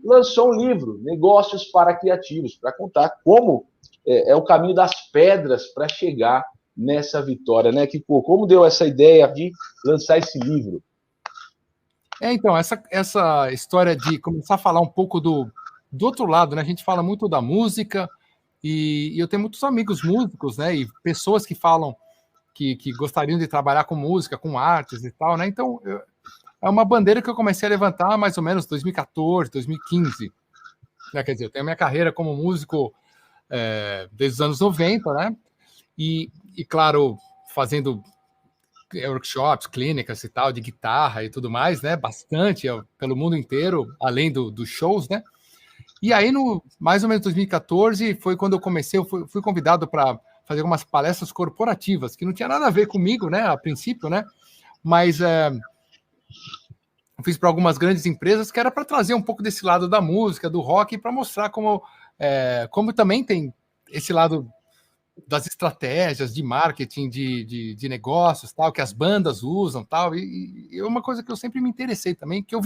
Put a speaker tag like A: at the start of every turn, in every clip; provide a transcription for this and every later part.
A: lançou um livro, Negócios para Criativos, para contar como é o caminho das pedras para chegar nessa vitória, né, Kiko? Como deu essa ideia de lançar esse livro?
B: Então, essa história de começar a falar um pouco do outro lado, né? A gente fala muito da música, e eu tenho muitos amigos músicos, né? E pessoas que falam que gostariam de trabalhar com música, com artes e tal, né? Então, é uma bandeira que eu comecei a levantar mais ou menos 2014, 2015. Né? Quer dizer, eu tenho a minha carreira como músico desde os anos 90, né? E claro, fazendo workshops, clínicas e tal, de guitarra e tudo mais, né? Bastante, pelo mundo inteiro, além dos shows, né? E aí, mais ou menos 2014, foi quando eu comecei, eu fui convidado para fazer algumas palestras corporativas, que não tinha nada a ver comigo, né? A princípio, né? Mas eu fiz para algumas grandes empresas que era para trazer um pouco desse lado da música, do rock, para mostrar como também tem esse lado das estratégias de marketing, de negócios, tal, que as bandas usam, tal, e é uma coisa que eu sempre me interessei também, que eu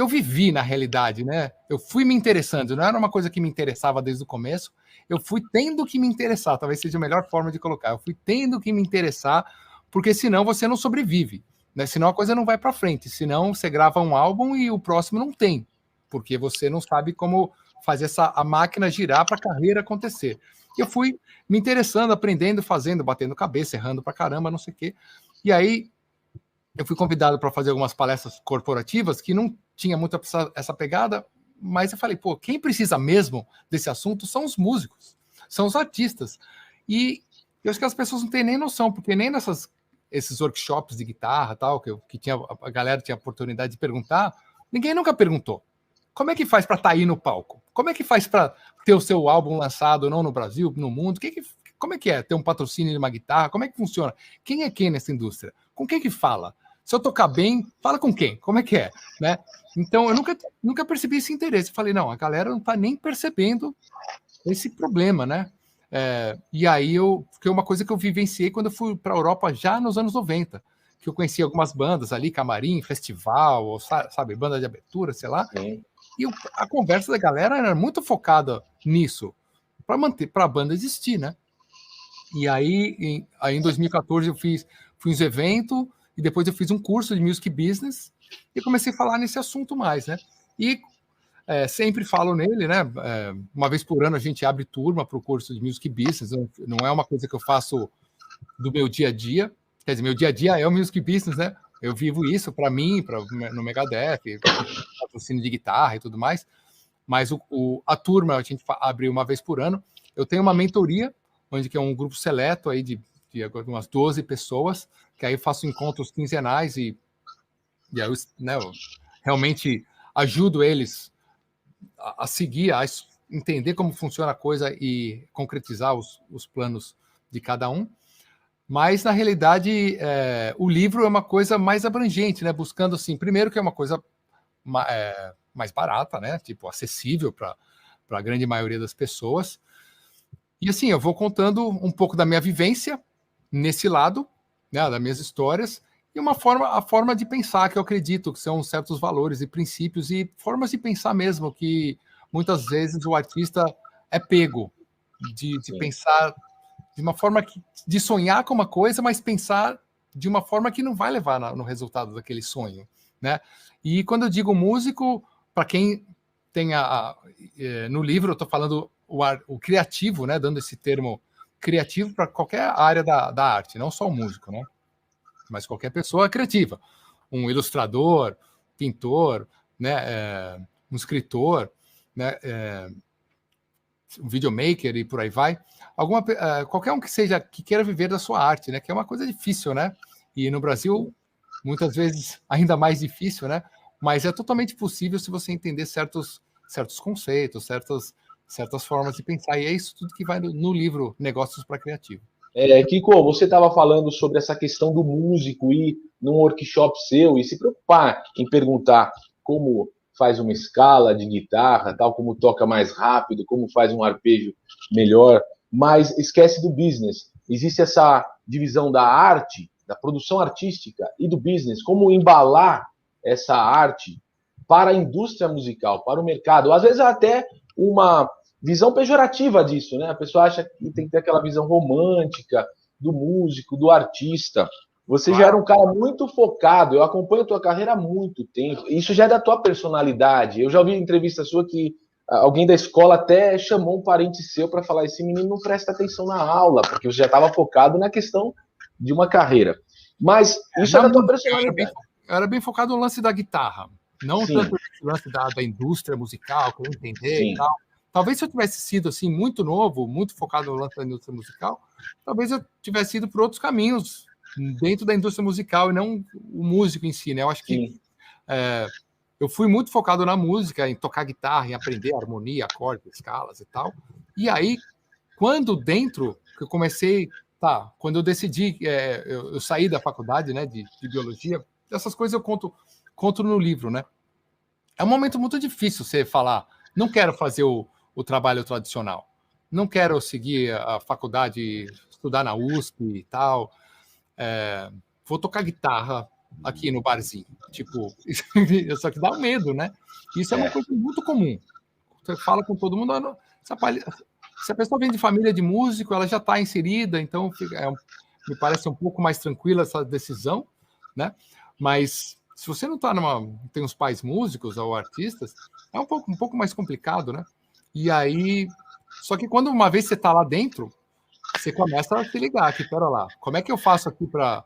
B: vivi na realidade, né? Eu fui me interessando, não era uma coisa que me interessava desde o começo, eu fui tendo que me interessar, talvez seja a melhor forma de colocar, eu fui tendo que me interessar, porque senão você não sobrevive, né? Senão a coisa não vai para frente, senão você grava um álbum e o próximo não tem, porque você não sabe como fazer a máquina girar para a carreira acontecer. Eu fui me interessando, aprendendo, fazendo, batendo cabeça, errando pra caramba, não sei o quê. E aí eu fui convidado para fazer algumas palestras corporativas que não tinha muito essa pegada, mas eu falei, pô, quem precisa mesmo desse assunto são os músicos, são os artistas. E eu acho que as pessoas não têm nem noção, porque nem esses workshops de guitarra, tal, que a galera tinha a oportunidade de perguntar, ninguém nunca perguntou. Como é que faz para estar aí no palco? Como é que faz para ter o seu álbum lançado, não no Brasil, no mundo? Como é que é ter um patrocínio de uma guitarra? Como é que funciona? Quem é quem nessa indústria? Com quem que fala? Se eu tocar bem, fala com quem? Como é que é? Né? Então, eu nunca percebi esse interesse. Falei, não, a galera não está nem percebendo esse problema, né? E aí, foi uma coisa que eu vivenciei quando eu fui para a Europa já nos anos 90, que eu conheci algumas bandas ali, camarim, festival, ou, sabe, banda de abertura, sei lá. Sim. E a conversa da galera era muito focada nisso, para a banda existir, né? E aí, em 2014, eu fui uns eventos, e depois eu fiz um curso de Music Business, e comecei a falar nesse assunto mais, né? E sempre falo nele, né? Uma vez por ano a gente abre turma para o curso de Music Business, não é uma coisa que eu faço do meu dia a dia, quer dizer, meu dia a dia é o Music Business, né? Eu vivo isso para mim, no Megadeth, patrocínio de guitarra e tudo mais, mas a turma a gente abre uma vez por ano. Eu tenho uma mentoria, onde que é um grupo seleto aí de umas 12 pessoas, que aí eu faço encontros quinzenais e aí eu realmente ajudo eles a seguir, a entender como funciona a coisa e concretizar os planos de cada um. Mas, na realidade, o livro é uma coisa mais abrangente, né? Buscando, assim, primeiro que é uma coisa mais barata, né? Tipo, acessível para a grande maioria das pessoas. E, assim, eu vou contando um pouco da minha vivência nesse lado, né? Das minhas histórias, e a forma de pensar que eu acredito que são certos valores e princípios e formas de pensar mesmo que muitas vezes o artista é pego de pensar de uma forma de sonhar com uma coisa, mas pensar de uma forma que não vai levar no resultado daquele sonho, né? E quando eu digo músico, para quem tem no livro eu estou falando o criativo, né? Dando esse termo criativo para qualquer área da arte, não só o músico, né? Mas qualquer pessoa criativa, um ilustrador, pintor, né? Um escritor, né? Um videomaker e por aí vai, qualquer um que seja que queira viver da sua arte, né? Que é uma coisa difícil, né? E no Brasil, muitas vezes ainda mais difícil, né? Mas é totalmente possível se você entender certos conceitos, certas formas de pensar. E é isso tudo que vai no livro Negócios para Criativo.
A: Kiko, você estava falando sobre essa questão do músico ir num workshop seu e se preocupar em perguntar como faz uma escala de guitarra, tal, como toca mais rápido, como faz um arpejo melhor, mas esquece do business. Existe essa divisão da arte, da produção artística e do business, como embalar essa arte para a indústria musical, para o mercado. Às vezes até uma visão pejorativa disso, né? A pessoa acha que tem que ter aquela visão romântica do músico, do artista. Você já era um cara muito focado, eu acompanho a tua carreira há muito tempo, isso já é da tua personalidade. Eu já ouvi em entrevista sua que alguém da escola até chamou um parente seu para falar: esse menino não presta atenção na aula, porque você já estava focado na questão de uma carreira. Mas isso é da tua personalidade.
B: Eu era bem focado no lance da guitarra, não tanto no lance da indústria musical, que eu entender e tal. Talvez se eu tivesse sido assim muito novo, muito focado no lance da indústria musical, talvez eu tivesse ido por outros caminhos dentro da indústria musical e não o músico em si, né? Eu acho que eu fui muito focado na música, em tocar guitarra, em aprender harmonia, acordes, escalas e tal. E aí, quando dentro, que eu comecei, quando eu decidi, eu saí da faculdade, né, de biologia, essas coisas eu conto no livro, né? É um momento muito difícil você falar, não quero fazer o trabalho tradicional, não quero seguir a faculdade, estudar na USP e tal, vou tocar guitarra aqui no barzinho, tipo, só que dá um medo, né? Isso é uma coisa muito comum. Você fala com todo mundo, se a pessoa vem de família de músico, ela já está inserida, então me parece um pouco mais tranquila essa decisão, né? Mas se você não tem os pais músicos ou artistas, é um pouco mais complicado, né? E aí, só que quando uma vez você está lá dentro, você começa a se ligar aqui, pera lá, como é que eu faço aqui para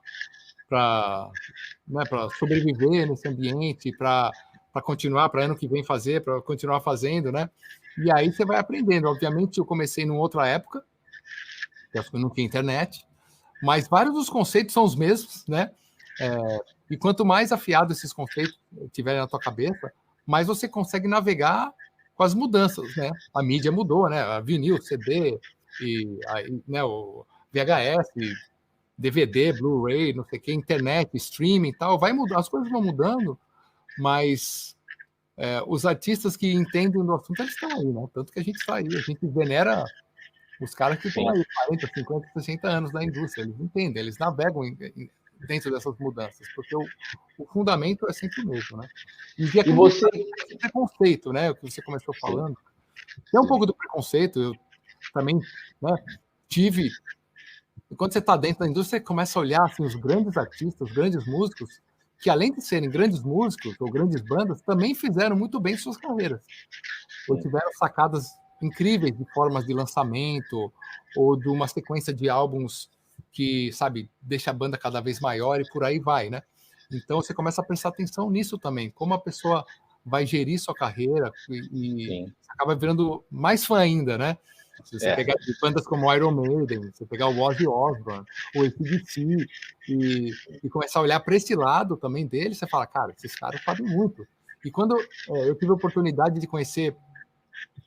B: sobreviver nesse ambiente, para continuar, para ano que vem fazer, para continuar fazendo, né? E aí você vai aprendendo. Obviamente, eu comecei numa outra época, que não tinha internet, mas vários dos conceitos são os mesmos, né? E quanto mais afiado esses conceitos tiverem na tua cabeça, mais você consegue navegar com as mudanças, né? A mídia mudou, né? A vinil, CD, né, o VHS, DVD, Blu-ray, não sei o que, internet, streaming e tal, vai mudar, as coisas vão mudando, mas os artistas que entendem do assunto, eles estão aí, né? Tanto que a gente está aí, a gente venera os caras que estão aí 40, 50, 60 anos na indústria, eles entendem, eles navegam dentro dessas mudanças, porque o fundamento é sempre o mesmo, né? E você esse preconceito, né? O que você começou falando, tem um pouco do preconceito, eu também, né, tive. E quando você está dentro da indústria, você começa a olhar assim, os grandes artistas, os grandes músicos, que além de serem grandes músicos ou grandes bandas, também fizeram muito bem suas carreiras. Ou tiveram sacadas incríveis de formas de lançamento, ou de uma sequência de álbuns que, sabe, deixa a banda cada vez maior e por aí vai, né? Então você começa a prestar atenção nisso também, como a pessoa vai gerir sua carreira e acaba virando mais fã ainda, né? Se você pegar bandas como Iron Maiden, você pegar o Ozzy Osbourne, o AC/DC, e começar a olhar para esse lado também deles, você fala, cara, esses caras sabem muito. E quando eu tive a oportunidade de conhecer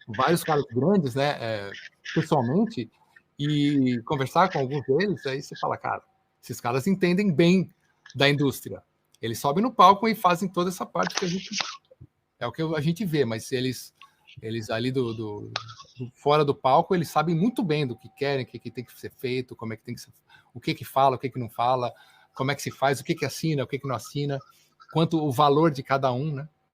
B: vários caras grandes, né, pessoalmente, e conversar com alguns deles, aí você fala, cara, esses caras entendem bem da indústria. Eles sobem no palco e fazem toda essa parte que a gente... É o que a gente vê, mas eles ali do fora do palco, eles sabem muito bem do que querem, o que tem que ser feito, como é que tem que ser, o que fala, o que não fala, como é que se faz, o que assina, o que não assina, quanto o valor de cada um, né?